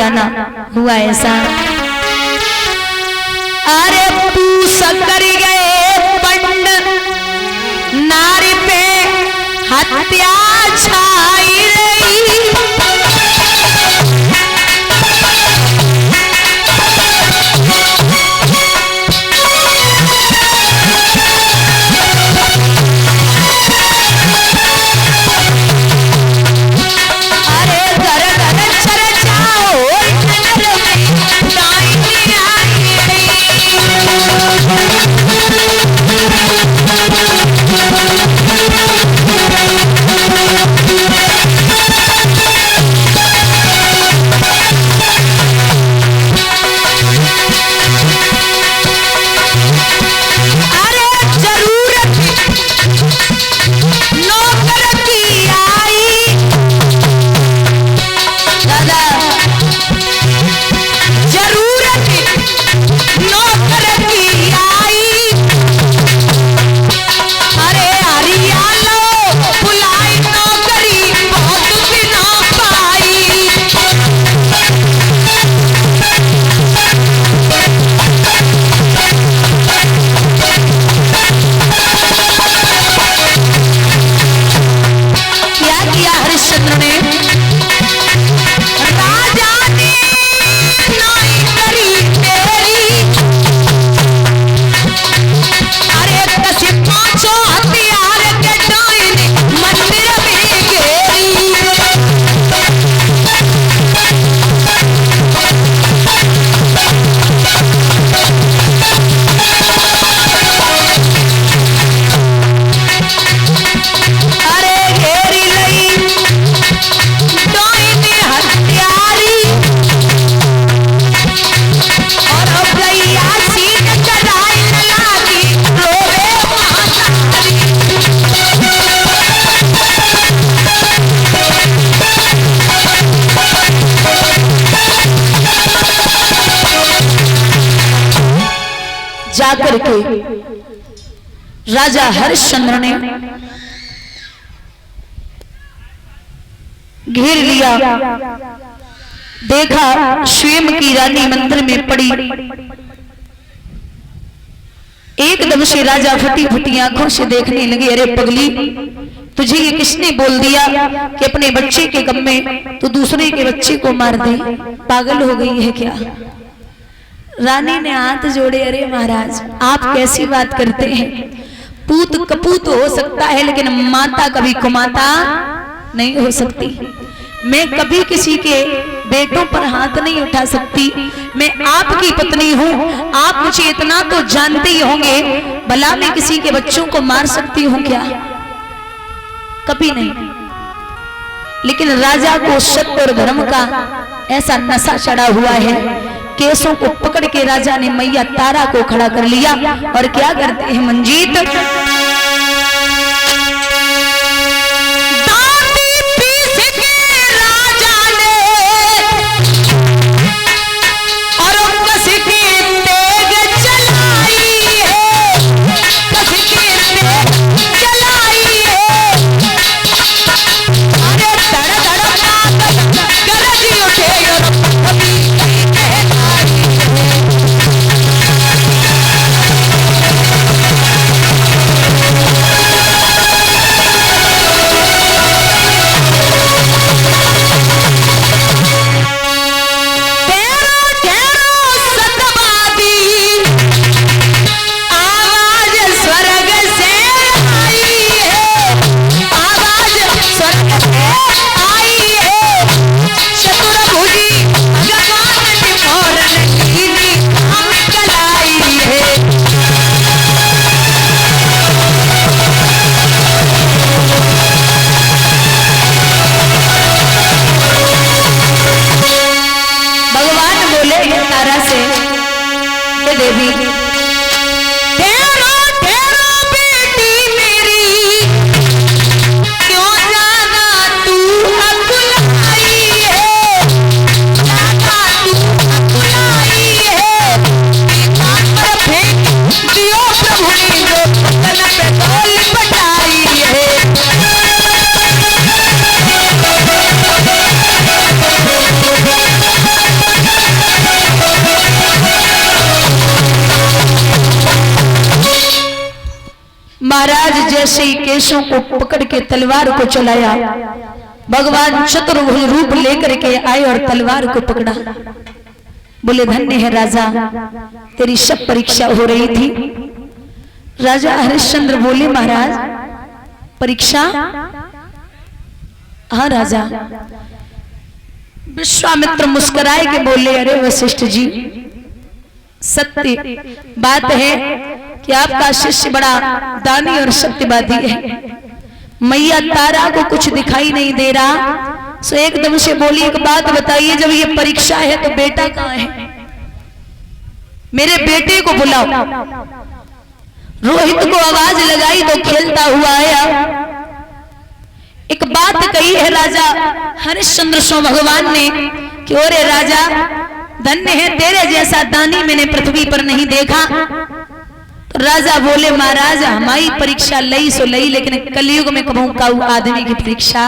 आना हुआ ऐसा। अरे पूस कर गए पंड नारी पे हत्या छाई रही। जाकर के राजा हरिश्चंद्र ने घेर लिया, देखा स्वयं की रानी मंदिर में पड़ी। एकदम से राजा फटी फटी आंखों से देखने लगे, अरे पगली, तुझे ये किसने बोल दिया कि अपने बच्चे के गम में तू दूसरे के बच्चे को मार दे? पागल हो गई है क्या? रानी ने हाथ जोड़े, अरे महाराज आप कैसी बात करते हैं? पूत कपूत हो सकता है लेकिन माता कभी कुमाता नहीं हो सकती। मैं कभी किसी के बेटों पर हाथ नहीं उठा सकती। मैं आपकी पत्नी हूँ, आप मुझे इतना तो जानते ही होंगे, भला मैं किसी के बच्चों को मार सकती हूँ क्या? कभी नहीं। लेकिन राजा को सत्य और धर्म का ऐसा नशा चढ़ा हुआ है, केसों को पकड़ के राजा ने मैया तारा को खड़ा कर लिया और क्या करते हैं मंजीत, महाराज जैसे ही केशों को पकड़ के तलवार को चलाया, भगवान चतुर्भुज रूप लेकर के आए और तलवार को पकड़ा। बोले धन्य है राजा, तेरी सब परीक्षा हो रही थी। राजा हरिश्चंद्र बोले महाराज परीक्षा? हाँ राजा। विश्वामित्र मुस्कुराए के बोले अरे वशिष्ठ जी, सत्य बात है कि आपका शिष्य बड़ा दानी और सत्यवादी है। मैया तारा को कुछ दिखाई नहीं दे रहा, सो एकदम से बोली एक बात बताइए, जब ये परीक्षा है तो बेटा कहाँ है? मेरे बेटे को बुलाओ। रोहित को आवाज लगाई तो खेलता हुआ आया। एक बात कही है राजा हरिश्चंद्र सो भगवान ने कि ओरे राजा, धन्य है तेरे जैसा दानी मैंने पृथ्वी पर नहीं देखा। तो राजा बोले महाराज हमारी परीक्षा लई सो लई, लेकिन कलयुग में कहूं काऊ आदमी की परीक्षा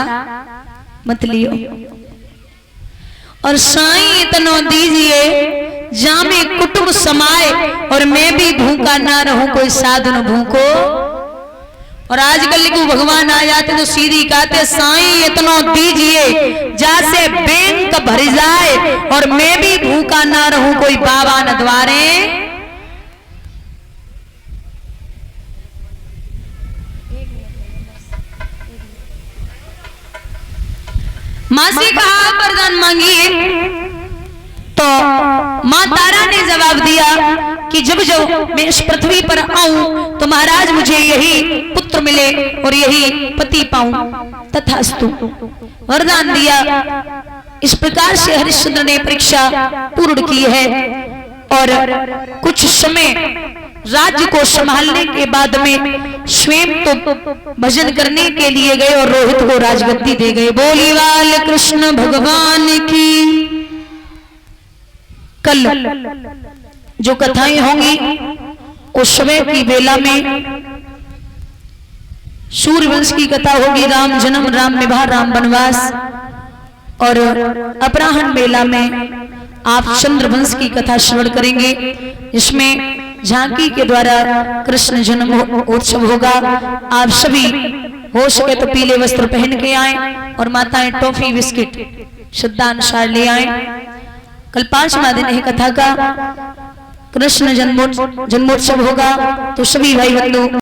मत लियो। और साईं इतना दीजिए जामे कुटुंब समाए, और मैं भी भूखा ना रहूं कोई साधु न भूखो। और आजकल को भगवान आ जाते तो सीधी कहते साईं इतना दीजिए जैसे बैंक भर जाए, और मैं भी भूखा ना रहूं कोई बाबा न द्वारे। मां से कहा वरदान मांगिए, तो मां तारा ने जवाब दिया कि जब जब मैं इस पृथ्वी पर आऊं तो महाराज मुझे यही पुत्र मिले और यही पति पाऊं, तथास्तु। वरदान दिया। इस प्रकार से हरिश्चंद्र ने परीक्षा पूर्ण की है, और कुछ समय राज्य को संभालने के बाद में स्वयं तो भजन करने के लिए गए और रोहित को राजगद्दी दे गए। बोली वाल कृष्ण भगवान की। कल जो कथाएं होंगी उस समय की बेला में सूर्यवंश की कथा होगी, राम जन्म, राम विवाह, राम वनवास। और अपराह्न बेला में आप चंद्रवंश की कथा श्रवण करेंगे, इसमें झांकी के द्वारा कृष्ण जन्म उत्सव होगा। आप सभी हो सके तो पीले वस्त्र पहन के आए, और माताएं टॉफी बिस्किट श्रद्धानुसार ले आए। कल 5वां दिन है कथा का, कृष्ण जन्मोत्सव होगा, तो सभी भाई बंधु